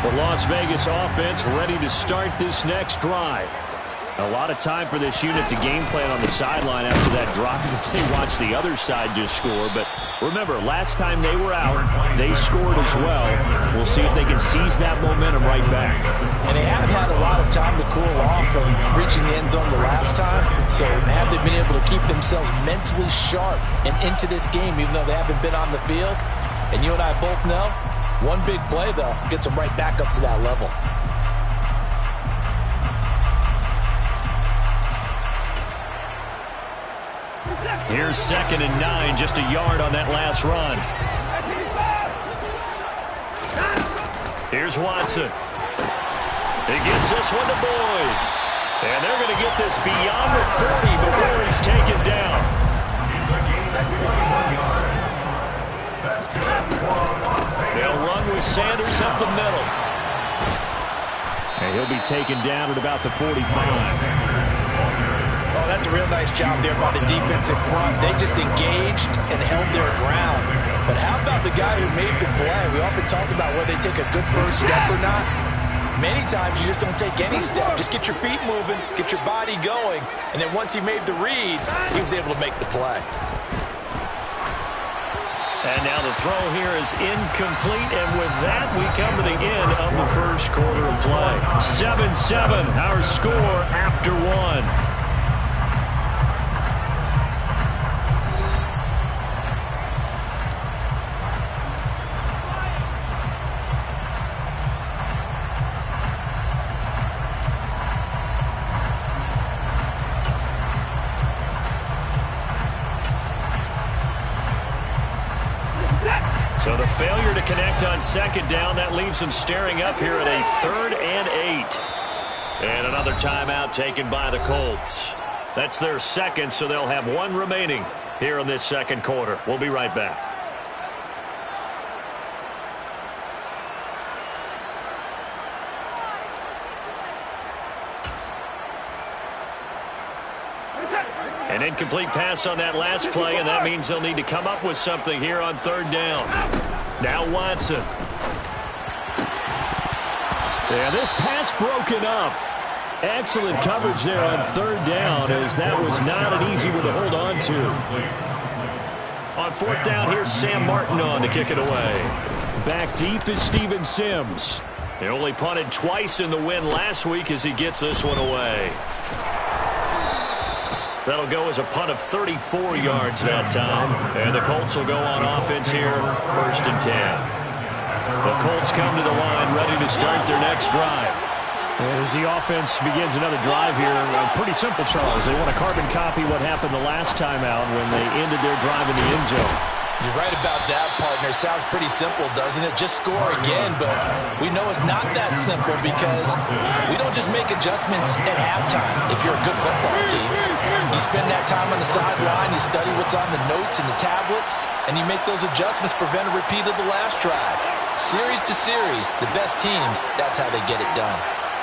The Las Vegas offense ready to start this next drive. A lot of time for this unit to game plan on the sideline after that drive that they watched the other side just score. But remember, last time they were out, they scored as well. We'll see if they can seize that momentum right back. And they have had a lot of time to cool off from reaching the end zone the last time. So have they been able to keep themselves mentally sharp and into this game even though they haven't been on the field? And you and I both know, one big play, though, gets them right back up to that level. Here's 2nd and 9, just a yard on that last run. Here's Watson. He gets this one to Boyd. And they're going to get this beyond the 40 before he's taken down. They'll run with Sanders up the middle. And he'll be taken down at about the 45. Oh, that's a real nice job there by the defensive front. They just engaged and held their ground. But how about the guy who made the play? We often talk about whether they take a good first step or not. Many times you just don't take any step. Just get your feet moving, get your body going, and then once he made the read, he was able to make the play. And now the throw here is incomplete, and with that, we come to the end of the first quarter of play. 7-7, our score after one. So the failure to connect on 2nd down, that leaves them staring up here at a 3rd and 8. And another timeout taken by the Colts. That's their 2nd, so they'll have one remaining here in this second quarter. We'll be right back. An incomplete pass on that last play, and that means they'll need to come up with something here on 3rd down. Now Watson. And this pass broken up. Excellent coverage there on 3rd down, as that was not an easy one to hold on to. On 4th down, here's Sam Martin on to kick it away. Back deep is Steven Sims. He only punted twice in the win last week as he gets this one away. That'll go as a punt of 34 yards that time. And the Colts will go on offense here, 1st and 10. The Colts come to the line ready to start their next drive. As the offense begins another drive here, pretty simple, Charles. They want to carbon copy what happened the last time out when they ended their drive in the end zone. You're right about that, partner. Sounds pretty simple, doesn't it? Just score again, but we know it's not that simple because we don't just make adjustments at halftime if you're a good football team. You spend that time on the sideline, you study what's on the notes and the tablets, and you make those adjustments, prevent a repeat of the last drive. Series to series, the best teams, that's how they get it done.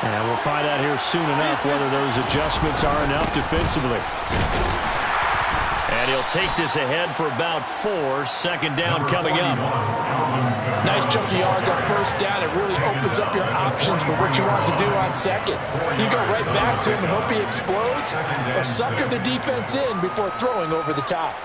And we'll find out here soon enough whether those adjustments are enough defensively. And he'll take this ahead for about 4. 2nd down coming up. Nice chunky yards on 1st down. It really opens up your options for what you want to do on 2nd. You go right back to him and hope he explodes, or sucker the defense in before throwing over the top.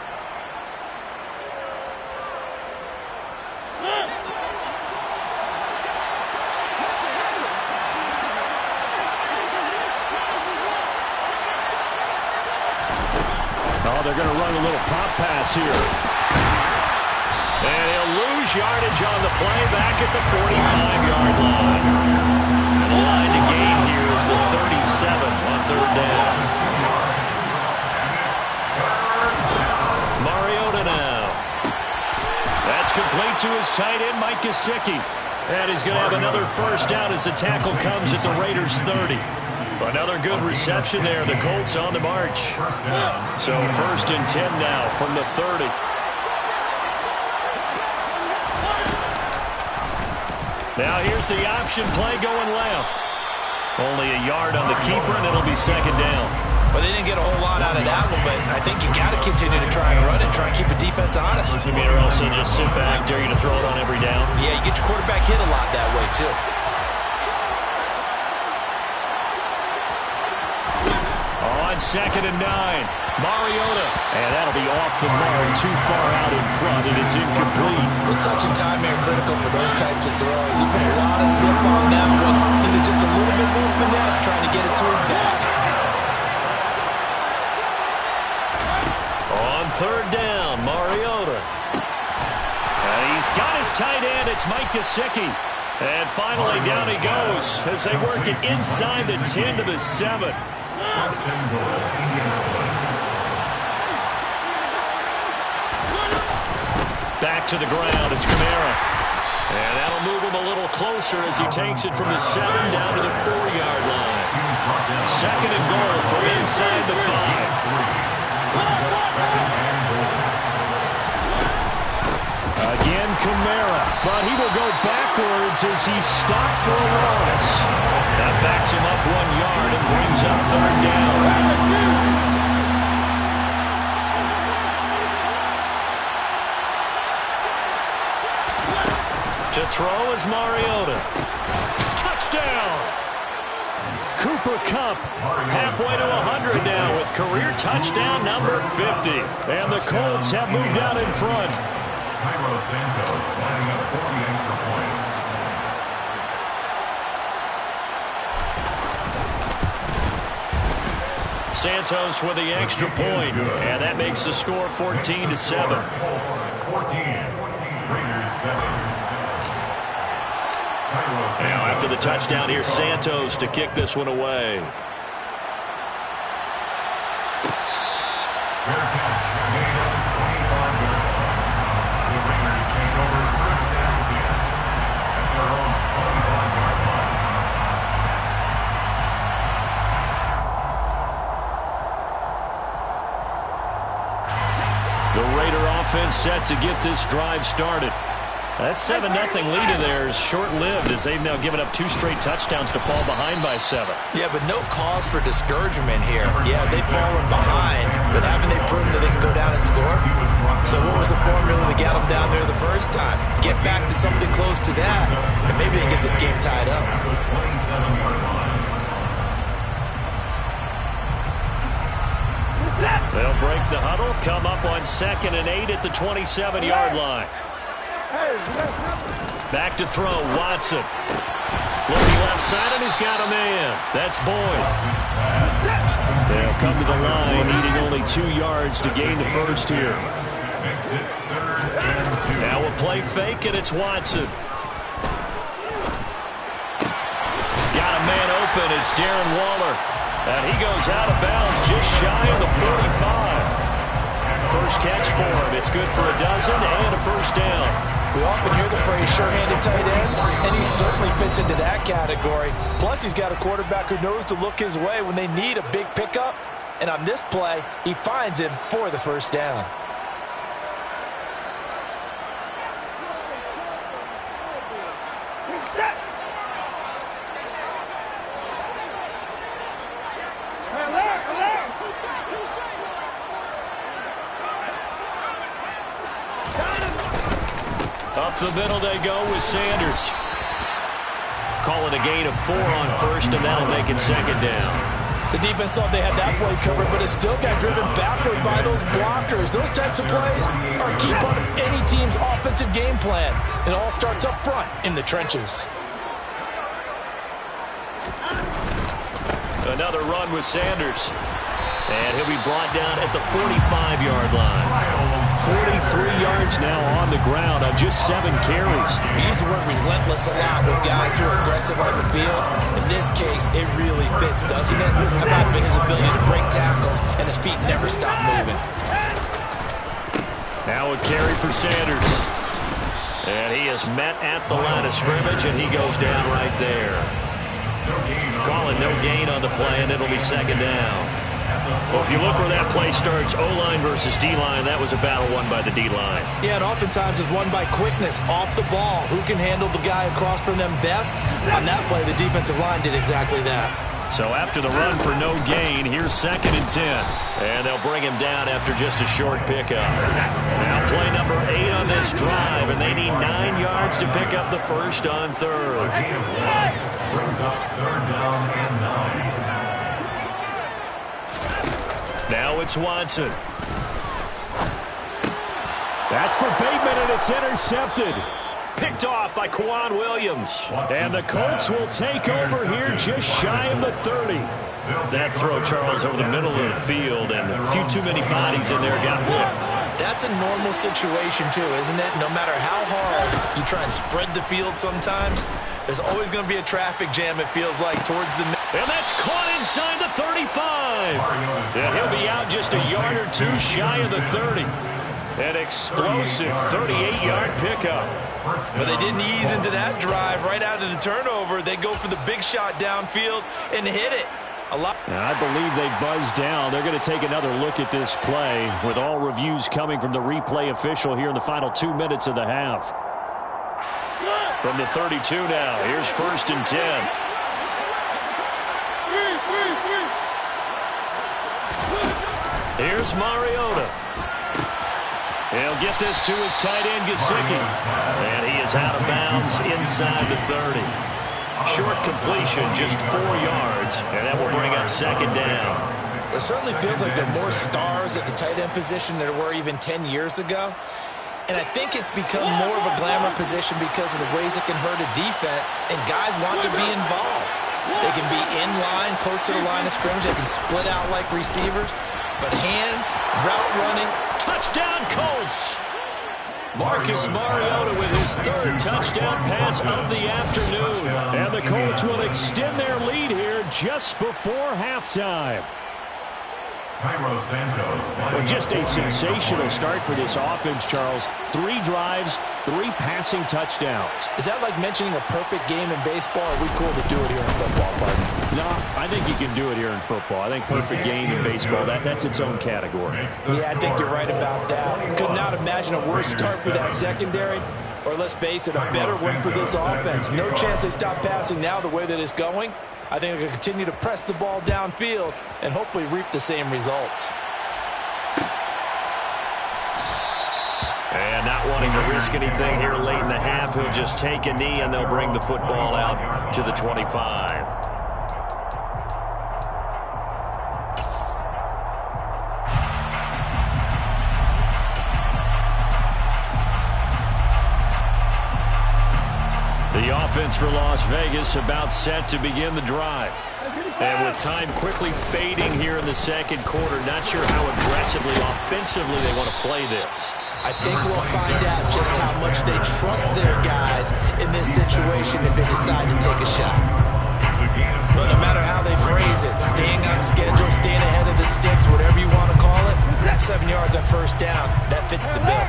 Oh, they're going to run a little pop pass here. And he'll lose yardage on the play back at the 45-yard line. And the line to gain here is the 37 on 3rd down. Mariota now. That's complete to his tight end, Mike Gesicki. And he's going to have another 1st down as the tackle comes at the Raiders' 30. Another good reception there. The Colts on the march. So 1st and 10 now from the 30. Now here's the option play going left. Only a yard on the keeper, and it'll be 2nd down. Well, they didn't get a whole lot out of that one, but I think you got to continue to try and run and try and keep the defense honest. You mean, or else they'll just sit back, dare you to throw it on every down? Yeah, you get your quarterback hit a lot that way, too. on 2nd and 9. Mariota. And that'll be off the mark, too far out in front, and it's incomplete. Well, touch and time are critical for those types of throws. He put a lot of zip on that one. Needed just a little bit more finesse trying to get it to his back. On 3rd down, Mariota. And he's got his tight end. It's Mike Gesicki. And finally down he goes as they work it inside the 10 to the 7. Back to the ground, it's Kamara. And that'll move him a little closer as he takes it from the 7 down to the 4-yard line. 2nd and goal from inside the 5. Again, Kamara, but he will go backwards as he's stopped for a loss. That backs him up 1 yard and brings up 3rd down. To throw is Mariota. Touchdown! Cooper Kupp halfway to 100 now with career touchdown number 50. And the Colts have moved out in front. Santos lining up for the extra point. Santos with the extra point, and that makes the score 14 to 7. 14, Raiders 7. Now after the touchdown, here's Santos to kick this one away. The Raider offense set to get this drive started. That 7-0 lead in there is short-lived as they've now given up 2 straight touchdowns to fall behind by 7. Yeah, but no cause for discouragement here. Yeah, they've fallen behind, but haven't they proven that they can go down and score? So what was the formula that got them down there the first time? Get back to something close to that, and maybe they get this game tied up. They'll break the huddle, come up on 2nd and 8 at the 27-yard line. Back to throw, Watson. Looking left side, and he's got a man. That's Boyd. They'll come to the line, needing only 2 yards to gain the first here. Now a play fake, and it's Watson. Got a man open, it's Darren Waller. And he goes out of bounds just shy of the 45. First catch for him. It's good for a dozen and a first down. We often hear the phrase sure-handed tight ends, and he certainly fits into that category. Plus, he's got a quarterback who knows to look his way when they need a big pickup. And on this play, he finds him for the first down. Up the middle they go with Sanders. Call it a gain of 4 on first, and that'll make it 2nd down. The defense thought they had that play covered, but it still got driven backward by those blockers. Those types of plays are a key part of any team's offensive game plan. It all starts up front in the trenches. Another run with Sanders. And he'll be brought down at the 45-yard line. 43 yards now on the ground on just 7 carries. He's worked relentless a lot with guys who are aggressive on the field. In this case, it really fits, doesn't it? How about his ability to break tackles and his feet never stop moving? Now a carry for Sanders. And he is met at the line of scrimmage, and he goes down right there. Calling no gain on the play, and it'll be 2nd down. Well, if you look where that play starts, O-line versus D-line, that was a battle won by the D-line. Yeah, and oftentimes it's won by quickness off the ball. Who can handle the guy across from them best? On that play, the defensive line did exactly that. So after the run for no gain, here's 2nd and 10. And they'll bring him down after just a short pickup. Now play number 8 on this drive, and they need 9 yards to pick up the first on 3rd. Brings up 3rd down and 9. Now it's Watson. That's for Bateman, and it's intercepted. Picked off by Kwan Williams. And the Colts will take over here just shy of the 30. That throw, Charles, over the middle of the field, and a few too many bodies in there got picked. That's a normal situation, too, isn't it? No matter how hard you try and spread the field sometimes, there's always going to be a traffic jam, it feels like, towards the middle. And that's caught inside the 35. And he'll be out just a yard or two shy of the 30. An explosive 38-yard pickup. But they didn't ease into that drive right out of the turnover. They go for the big shot downfield and hit it. I believe they buzzed down. They're going to take another look at this play with all reviews coming from the replay official here in the final 2 minutes of the half. From the 32 now, here's 1st and 10. Here's Mariota. He'll get this to his tight end, Gesicki. And he is out of bounds inside the 30. Short completion, just 4 yards, and that will bring up 2nd down. It certainly feels like there are more stars at the tight end position than there were even 10 years ago. And I think it's become more of a glamour position because of the ways it can hurt a defense, and guys want to be involved. They can be in line, close to the line of scrimmage. They can split out like receivers. But hands, route running, touchdown Colts! Marcus Mariota with his 3rd touchdown pass of the afternoon. And the Colts will extend their lead here just before halftime. Well, just a sensational start for this offense, Charles. 3 drives, 3 passing touchdowns. Is that like mentioning a perfect game in baseball? Or are we cool to do it here in football, partner? No, I think you can do it here in football. I think perfect game in baseball, that's its own category. Yeah, I think you're right about that. Could not imagine a worse start for that secondary. Or let's face it, a better one for this offense. No chance they stop passing now the way that it's going. I think they're going to continue to press the ball downfield and hopefully reap the same results. And not wanting to risk anything here late in the half, he'll just take a knee and they'll bring the football out to the 25. The offense for Las Vegas about set to begin the drive. And with time quickly fading here in the 2nd quarter, not sure how aggressively, offensively they want to play this. I think we'll find out just how much they trust their guys in this situation if they decide to take a shot. But no matter how they phrase it, staying on schedule, staying ahead of the sticks, whatever you want to call it, 7 yards on 1st down, that fits the bill.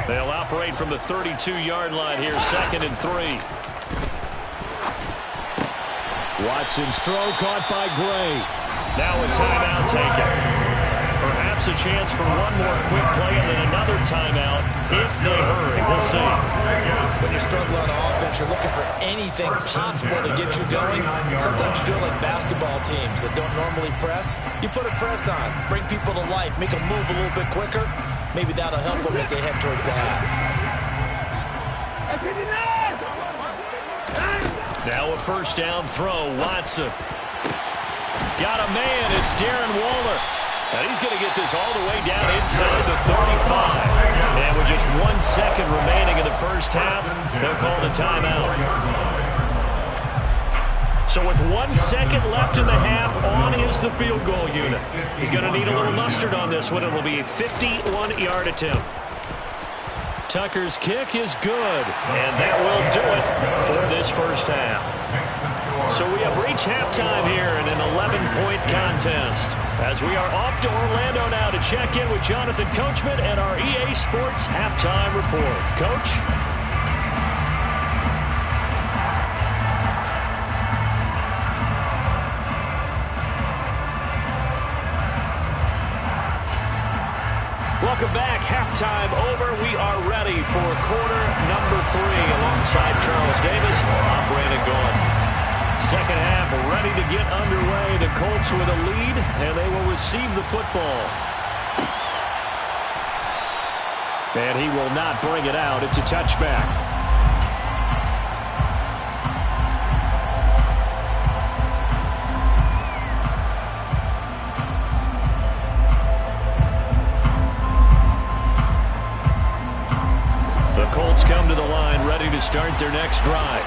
They'll operate from the 32-yard line here, 2nd and 3. Watson's throw caught by Gray. Now a timeout taken. Perhaps a chance for one more quick play and then another timeout if they hurry. We'll see. When you struggle on offense, you're looking for anything possible to get you going. Sometimes you do it like basketball teams that don't normally press. You put a press on, bring people to life, make them move a little bit quicker. Maybe that'll help them as they head towards the half. Now a 1st down throw, Watson. Got a man, it's Darren Waller. And he's going to get this all the way down inside the 35. And with just 1 second remaining in the 1st half, they'll call the timeout. So with 1 second left in the half, on is the field goal unit. He's going to need a little mustard on this one. It will be a 51-yard attempt. Tucker's kick is good, and that will do it for this 1st half. So we have reached halftime here in an 11-point contest as we are off to Orlando now to check in with Jonathan Coachman and our EA Sports Halftime Report. Coach? Welcome back. Halftime over. We are ready for quarter number 3 alongside Charles Davis. I'm Brandon Gaudin. 2nd half ready to get underway. The Colts with a lead, and they will receive the football. And he will not bring it out. It's a touchback. ready to start their next drive.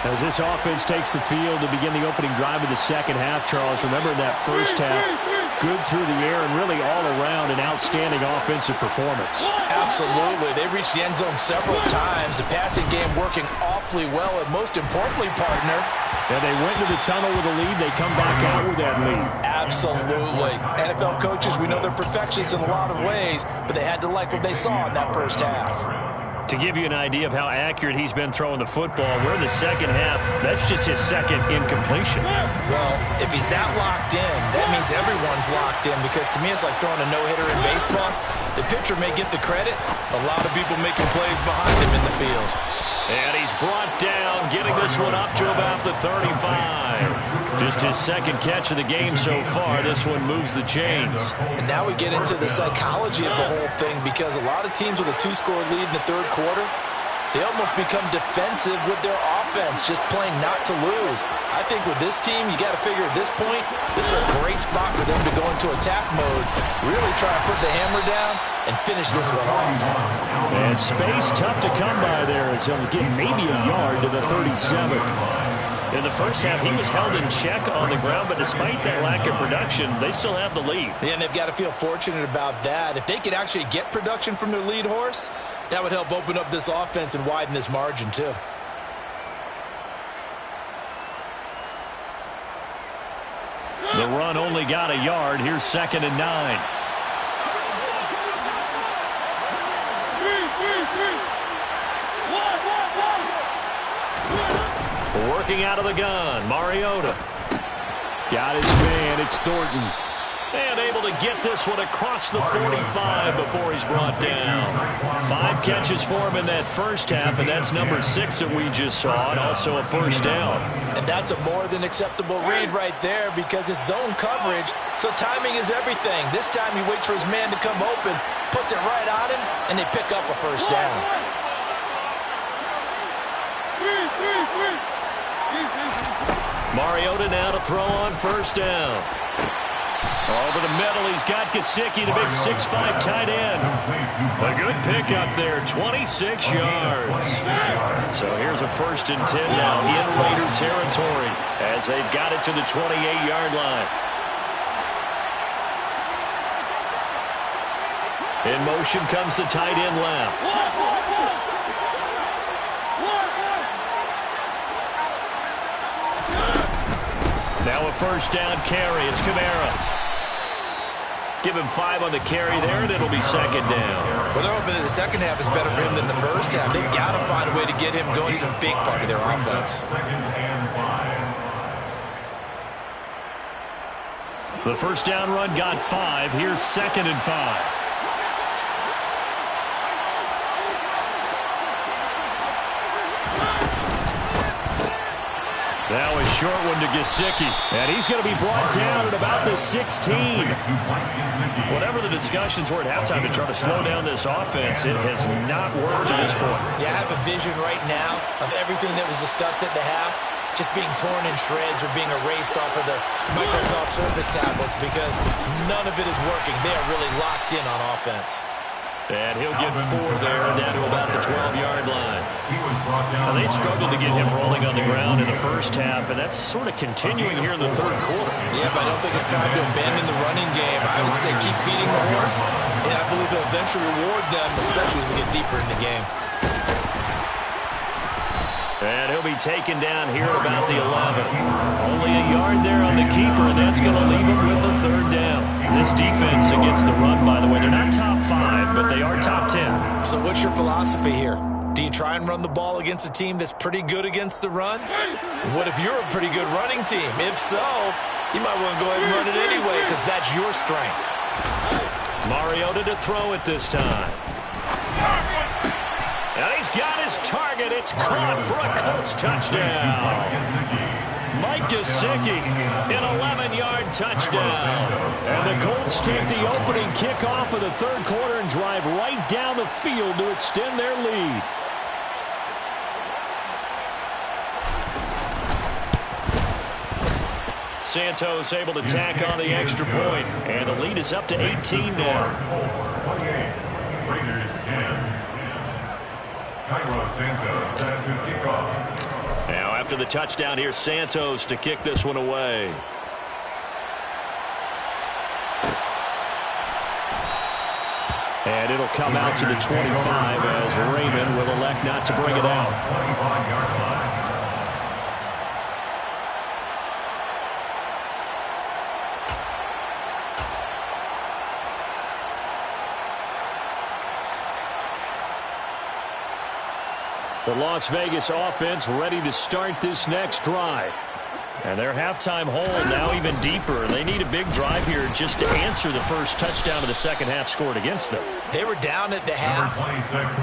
As this offense takes the field to begin the opening drive of the second half, Charles, remember that first half, good through the air and really all around an outstanding offensive performance. Absolutely. They reached the end zone several times. The passing game working awfully well, and most importantly, partner, and they went to the tunnel with a lead. They come back out with that lead. Absolutely. NFL coaches, we know they're perfectionists in a lot of ways, but they had to like what they saw in that first half. To give you an idea of how accurate he's been throwing the football, we're in the second half. That's just his second incompletion. Well, if he's that locked in, that means everyone's locked in, because to me it's like throwing a no-hitter in baseball. The pitcher may get the credit, a lot of people making plays behind him in the field. And he's brought down, getting this one up to about the 35. Just his second catch of the game so far. This one moves the chains. And now we get into the psychology of the whole thing, because a lot of teams with a 2-score lead in the third quarter, they almost become defensive with their offense, just playing not to lose. I think with this team, you got to figure at this point, this is a great spot for them to go into attack mode, really try to put the hammer down and finish this one off. And space tough to come by there, as he'll get maybe a yard to the 37. In the first half, he was held in check on the ground, but despite that lack of production, they still have the lead. Yeah, and they've got to feel fortunate about that. If they could actually get production from their lead horse, that would help open up this offense and widen this margin too. The run only got a yard. Here's 2nd and 9. Working out of the gun, Mariota. Got his man, it's Thornton. And able to get this one across the 45 before he's brought down. 5 catches for him in that first half, and that's number 6 that we just saw, and also a first down. And that's a more than acceptable read right there, because it's zone coverage, so timing is everything. This time he waits for his man to come open, puts it right on him, and they pick up a first down. Mariota now to throw on first down. Over the middle, he's got Gesicki, the big 6'5" tight end. A good pickup there, 26 yards. So here's a 1st and 10 now in Raider territory as they've got it to the 28-yard line. In motion comes the tight end left. Now a first down carry. It's Kamara. Give him 5 on the carry there, and it'll be 2nd down. Well, they're hoping that the second half is better for him than the first half. They've got to find a way to get him going. He's a big part of their offense. The first down run got 5. Here's 2nd and 5. Now a short one to Gesicki. And he's going to be brought down at about the 16. Whatever the discussions were at halftime to try to slow down this offense, it has not worked to this point. Yeah, I have a vision right now of everything that was discussed at the half just being torn in shreds or being erased off of the Microsoft Surface tablets, because none of it is working. They are really locked in on offense. And he'll get 4 there, down to about the 12-yard line. Now, they struggled to get him rolling on the ground in the first half, and that's sort of continuing here in the third quarter. Yeah, but I don't think it's time to abandon the running game. I would say keep feeding the horse, and I believe he'll eventually reward them, especially as we get deeper in the game. And he'll be taken down here at about the 11. Only a yard there on the keeper, and that's going to leave him with a 3rd down. This defense against the run, by the way, they're not top 5, but they are top 10. So what's your philosophy here? Do you try and run the ball against a team that's pretty good against the run? What if you're a pretty good running team? If so, you might want to go ahead and run it anyway, because that's your strength. Mariota to throw it this time. And he's got his target. It's caught for a Colts touchdown. Mike Gesicki, an 11-yard touchdown. And the Colts take the opening kickoff of the third quarter and drive right down the field to extend their lead. Santos able to tack on the extra point, and the lead is up to 18 now. Colts 28, Raiders 10. Now after the touchdown, here's Santos to kick this one away. And it'll come out to the 25 as Raymond will elect not to bring it out. The Las Vegas offense ready to start this next drive. And their halftime hole now even deeper. They need a big drive here just to answer the first touchdown of the second half scored against them. They were down at the half.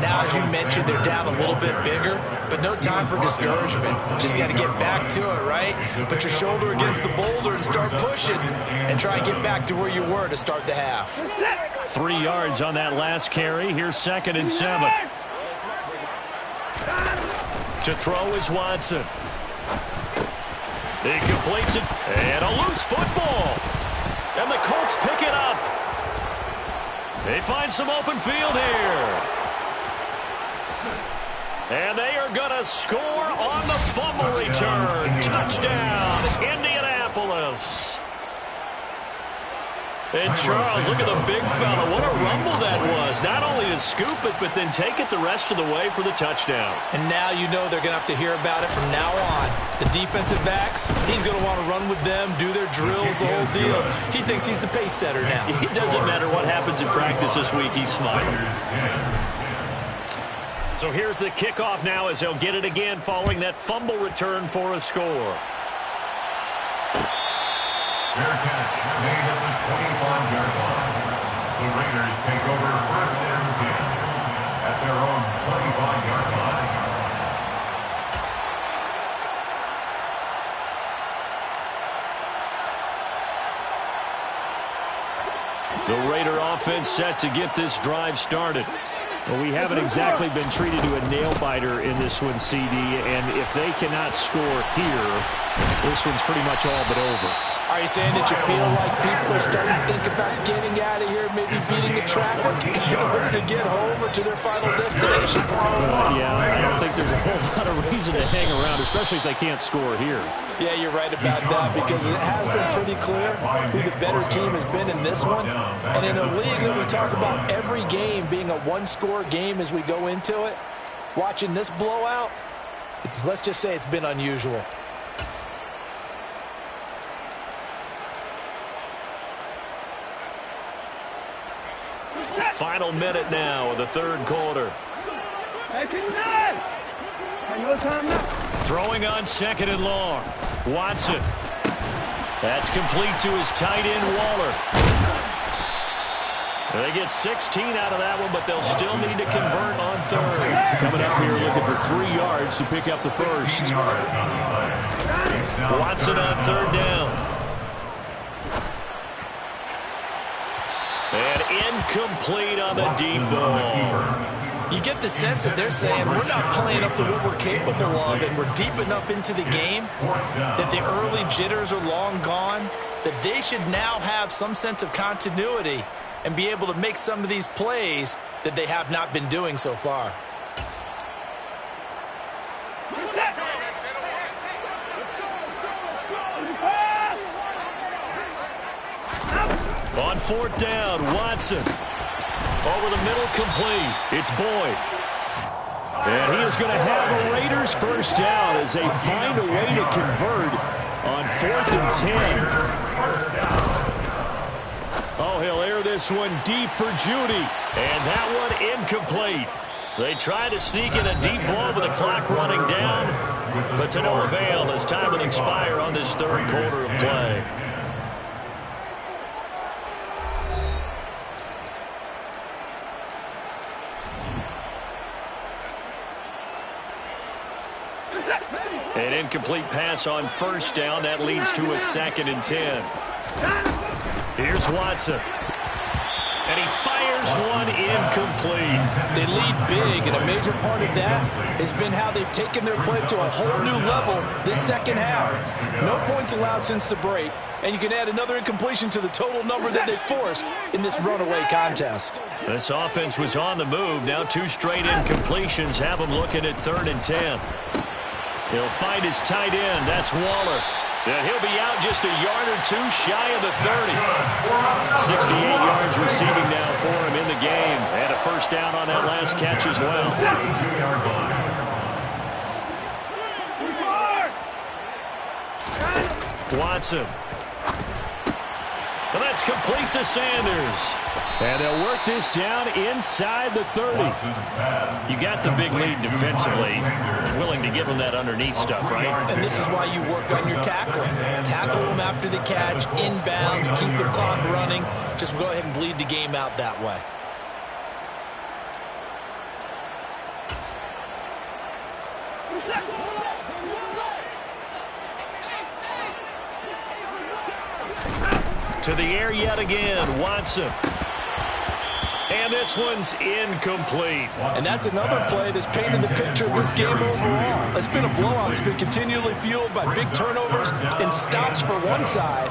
Now, as you mentioned, they're down a little bit bigger, but no time for discouragement. Just got to get back to it, right? Put your shoulder against the boulder and start pushing and try and get back to where you were to start the half. 3 yards on that last carry. Here's 2nd and 7. To throw is Watson. He completes it, and a loose football. And the Colts pick it up. They find some open field here. And they are going to score on the fumble return. Touchdown, Indianapolis. And Charles, look at the big fella. What a rumble that was. Not only to scoop it, but then take it the rest of the way for the touchdown. And now you know they're going to have to hear about it from now on. The defensive backs, he's going to want to run with them, do their drills, the whole deal. He thinks he's the pace setter now. It doesn't matter what happens in practice this week. He's smiling. So here's the kickoff now as they'll get it again following that fumble return for a score. Fair catch made at the 25-yard line. The Raiders take over 1st and 10 at their own 25-yard line. The Raider offense set to get this drive started. Well, we haven't exactly been treated to a nail-biter in this one, CD, and if they cannot score here, this one's pretty much all but over. Are you saying that you feel like people are starting to think about getting out of here, maybe beating the traffic in order to get home or to their final destination? Yeah, I don't think there's a whole lot of reason to hang around, especially if they can't score here. Yeah, you're right about that because it has been pretty clear who the better team has been in this one. And in a league that we talk about every game being a one-score game as we go into it, watching this blowout, let's just say it's been unusual. Final minute now of the third quarter. Throwing on 2nd and long. Watson. That's complete to his tight end, Waller. They get 16 out of that one, but they'll still need to convert on 3rd. Coming up here looking for 3 yards to pick up the first. Watson on 3rd down. And incomplete on the deep ball. You get the sense that they're saying we're not playing up to what we're capable of, and we're deep enough into the game that the early jitters are long gone, that they should now have some sense of continuity and be able to make some of these plays that they have not been doing so far. On 4th down, Watson. Over the middle, complete. It's Boyd. And he is going to have a Raiders first down as they find a way to convert on 4th and 10. Oh, he'll air this one deep for Judy. And that one incomplete. They try to sneak in a deep ball with the clock running down, but to no avail as time will expire on this third quarter of play. An incomplete pass on 1st down. That leads to a 2nd and 10. Here's Watson. And he fires one incomplete. They lead big, and a major part of that has been how they've taken their play to a whole new level this second half. No points allowed since the break, and you can add another incompletion to the total number that they forced in this runaway contest. This offense was on the move. Now 2 straight incompletions have them looking at 3rd and 10. He'll find his tight end. That's Waller. And he'll be out just a yard or 2 shy of the 30. 68 yards receiving now for him in the game. And a first down on that last catch as well. Watson. And that's complete to Sanders. And they'll work this down inside the 30. You got the big lead defensively. Willing to give them that underneath stuff, right? And this is why you work on your tackling. Tackle them after the catch, inbounds, keep the clock running. Just go ahead and bleed the game out that way. To the air yet again, Watson. And this one's incomplete. And that's another play that's painted the picture of this game overall. It's been a blowout. It's been continually fueled by big turnovers and stops for one side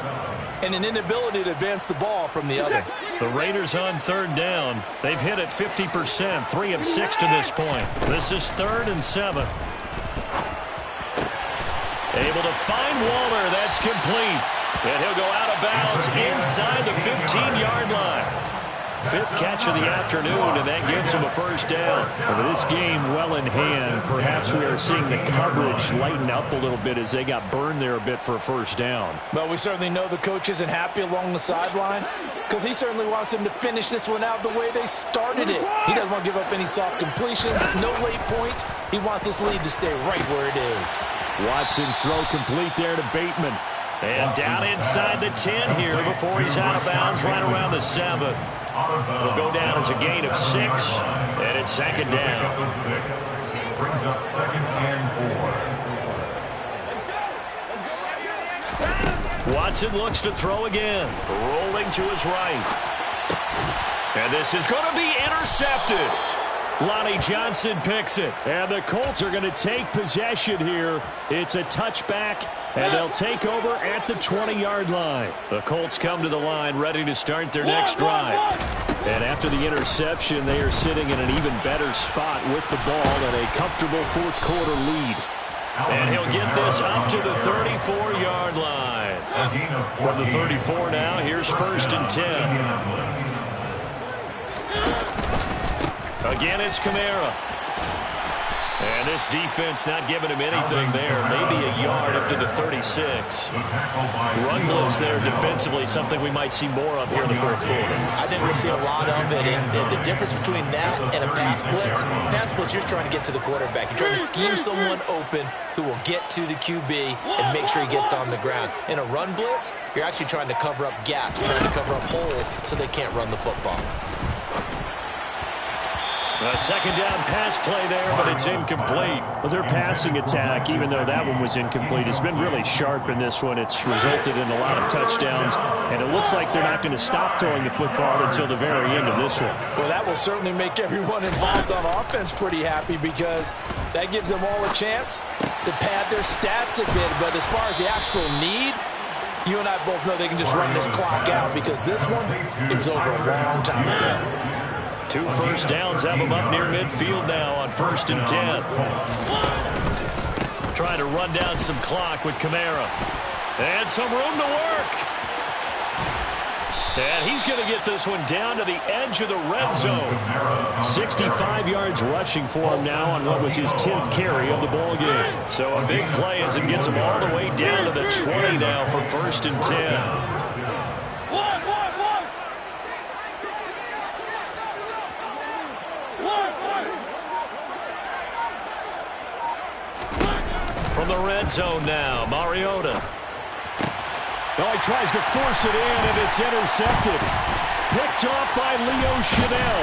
and an inability to advance the ball from the other. The Raiders on 3rd down. They've hit it 50%, 3 of 6 to this point. This is 3rd and 7. Able to find Waller. That's complete. And he'll go out of bounds inside the 15-yard line. 5th catch of the afternoon, and that gives him a first down. With this game well in hand, perhaps we are seeing the coverage lighten up a little bit as they got burned there a bit for a first down. But we certainly know the coach isn't happy along the sideline because he certainly wants them to finish this one out the way they started it. He doesn't want to give up any soft completions, no late points. He wants this lead to stay right where it is. Watson's throw complete there to Bateman. And down inside the 10 here before he's out of bounds right around the 7. Will go down as a gain of 6, and it's 2nd down. Brings up 2nd and 4. Watson looks to throw again. Rolling to his right. And this is going to be intercepted. Lonnie Johnson picks it. And the Colts are going to take possession here. It's a touchback, and they'll take over at the 20-yard line. The Colts come to the line ready to start their next drive. And after the interception, they are sitting in an even better spot with the ball and a comfortable 4th quarter lead. And he'll get this up to the 34-yard line. From the 34 now, here's 1st and 10. Again, it's Kamara. And this defense not giving him anything there. Maybe a yard up to the 36. Run blitz there defensively, something we might see more of here in the 4th quarter. I think we'll see a lot of it. And the difference between that and a pass blitz, you're trying to get to the quarterback. You're trying to scheme someone open who will get to the QB and make sure he gets on the ground. In a run blitz, you're actually trying to cover up gaps, trying to cover up holes so they can't run the football. A 2nd down pass play there, but it's incomplete. Well, their passing attack, even though that one was incomplete, has been really sharp in this one. It's resulted in a lot of touchdowns, and it looks like they're not going to stop throwing the football until the very end of this one. Well, that will certainly make everyone involved on offense pretty happy because that gives them all a chance to pad their stats a bit. But as far as the actual need, you and I both know they can just run this clock out because this one, it was over a long time ago. 2 first downs have them up near midfield now on 1st and 10. Trying to run down some clock with Kamara. And some room to work. And he's going to get this one down to the edge of the red zone. 65 yards rushing for him now on what was his 10th carry of the ball game. So a big play as it gets him all the way down to the 20 now for 1st and 10. From the red zone now, Mariota. Well, he tries to force it in, and it's intercepted. Picked off by Leo Chanel.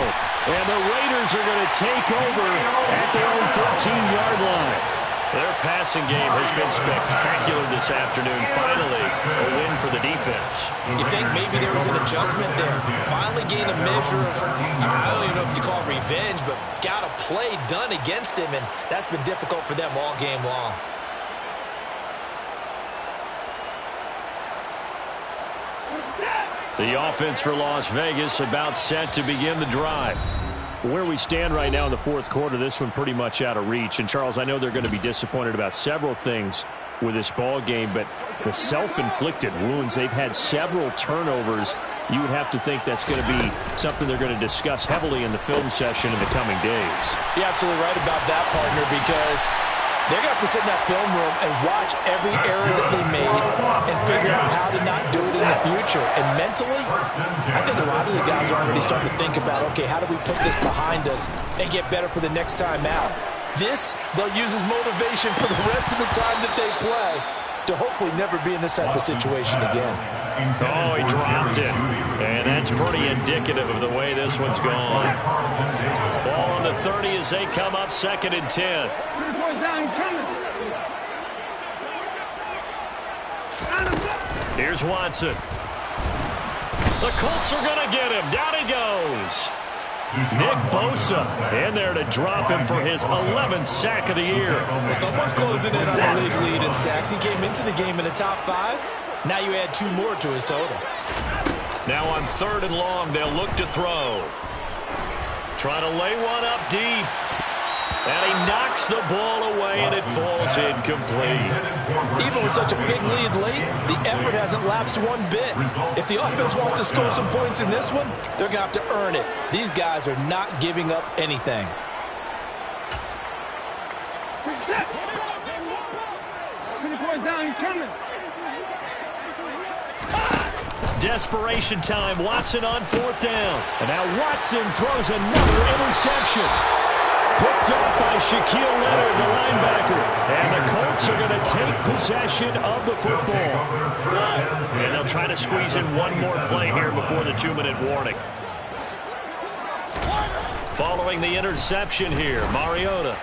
And the Raiders are going to take over at their own 13-yard line. Their passing game has been spectacular this afternoon. Finally, a win for the defense. You think maybe there was an adjustment there. Finally gained a measure of, I don't even know if you call it revenge, but got a play done against him, and that's been difficult for them all game long. The offense for Las Vegas about set to begin the drive. Where we stand right now in the fourth quarter, this one pretty much out of reach. And, Charles, I know they're going to be disappointed about several things with this ball game, but the self-inflicted wounds, they've had several turnovers. You would have to think that's going to be something they're going to discuss heavily in the film session in the coming days. You're absolutely right about that, partner, because they're going to have to sit in that film room and watch every error that they made and figure out how to not do it in the future. And mentally, I think a lot of the guys are already starting to think about, okay, how do we put this behind us and get better for the next time out? This, they'll use as motivation for the rest of the time that they play to hopefully never be in this type of situation again. Oh, he dropped it. And that's pretty indicative of the way this one's gone. Ball on the 30 as they come up 2nd and 10. Here's Watson. The Colts are going to get him. Down he goes. Nick Bosa in there to drop him for his 11th sack of the year. Well, someone's closing in on the league lead in sacks. He came into the game in the top 5. Now you add 2 more to his total. Now on 3rd and long, they'll look to throw. Trying to lay one up deep. And he knocks the ball away, and it falls incomplete. Even with such a big lead late, the effort hasn't lapsed one bit. If the offense wants to score some points in this one, they're going to have to earn it. These guys are not giving up anything. Desperation time. Watson on 4th down. And now Watson throws another interception. Picked up by Shaquille Leonard, the linebacker. And the Colts are going to take possession of the football. And they'll try to squeeze in one more play here before the 2-minute warning. Following the interception here, Mariota.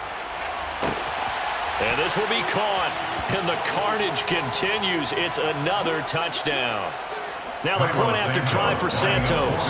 And this will be caught. And the carnage continues. It's another touchdown. Now the point after try for Santos.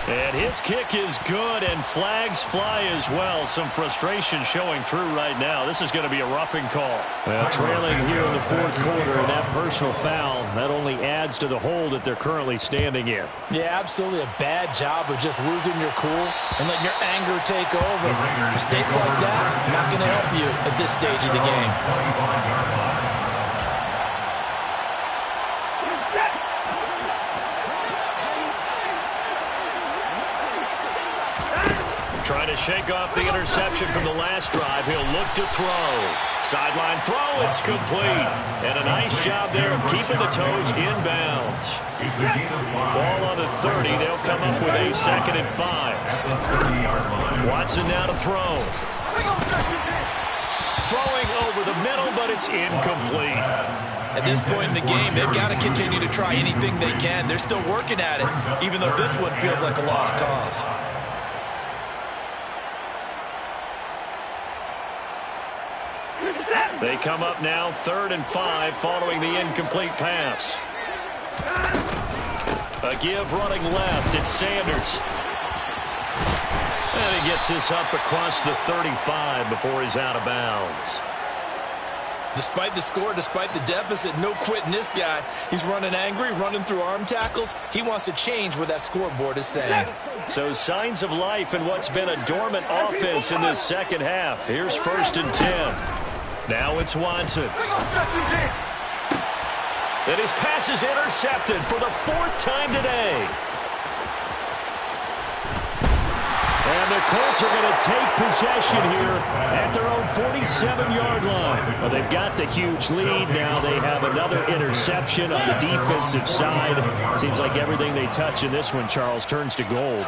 And his kick is good, and flags fly as well. Some frustration showing through right now. This is going to be a roughing call. Well, trailing here in the fourth quarter, and that personal foul, that only adds to the hole that they're currently standing in. Yeah, absolutely a bad job of just losing your cool and letting your anger take over. Mistakes like that, not going to help you at this stage of the game. Trying to shake off the interception from the last drive. He'll look to throw. Sideline throw, it's complete. And a nice job there of keeping the toes inbounds. Ball on the 30. They'll come up with a 2nd and 5. Watson now to throw. Throwing over the middle, but it's incomplete. At this point in the game, they've got to continue to try anything they can. They're still working at it, even though this one feels like a lost cause. They come up now 3rd and 5 following the incomplete pass. A give running left. It's Sanders. And he gets this up across the 35 before he's out of bounds. Despite the score, despite the deficit, no quitting this guy. He's running angry, running through arm tackles. He wants to change what that scoreboard is saying. So signs of life in what's been a dormant offense in this second half. Here's 1st and 10. Now it's Watson. And his pass is intercepted for the 4th time today. And the Colts are going to take possession here at their own 47-yard line. Well, they've got the huge lead. Now they have another interception on the defensive side. Seems like everything they touch in this one, Charles, turns to gold.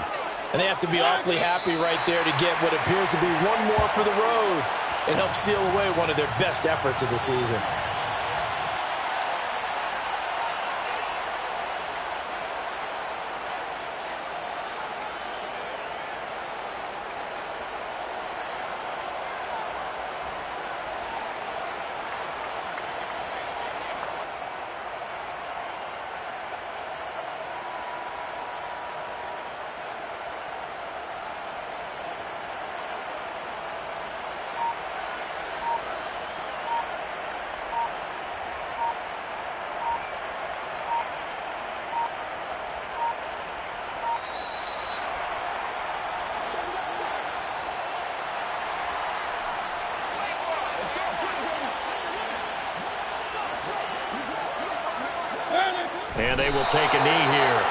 And they have to be awfully happy right there to get what appears to be one more for the road and help seal away one of their best efforts of the season. And they will take a knee here.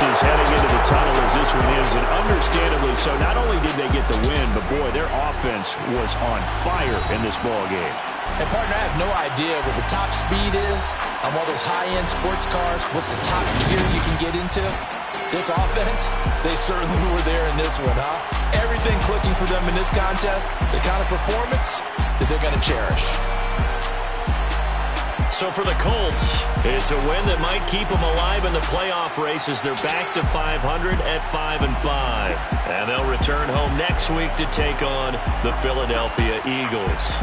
Heading into the tunnel as this one is, and understandably so. Not only did they get the win, but boy, their offense was on fire in this ball game. And partner, I have no idea what the top speed is on one of those high-end sports cars. What's the top gear you can get into? This offense, they certainly were there in this one, huh? Everything clicking for them in this contest, the kind of performance that they're going to cherish. So for the Colts, it's a win that might keep them alive in the playoff race as they're back to 500 at 5-5. And they'll return home next week to take on the Philadelphia Eagles.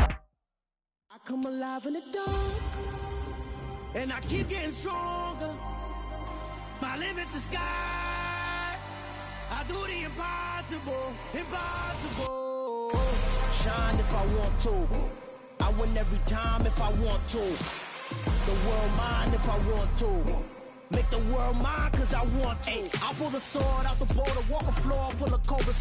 I come alive in the dark, and I keep getting stronger. My limit's the sky. I do the impossible, impossible. Shine if I want to. I win every time if I want to. The world mine if I want to. Make the world mine cause I want to. I pull the sword out the border, walk a floor full of cobras.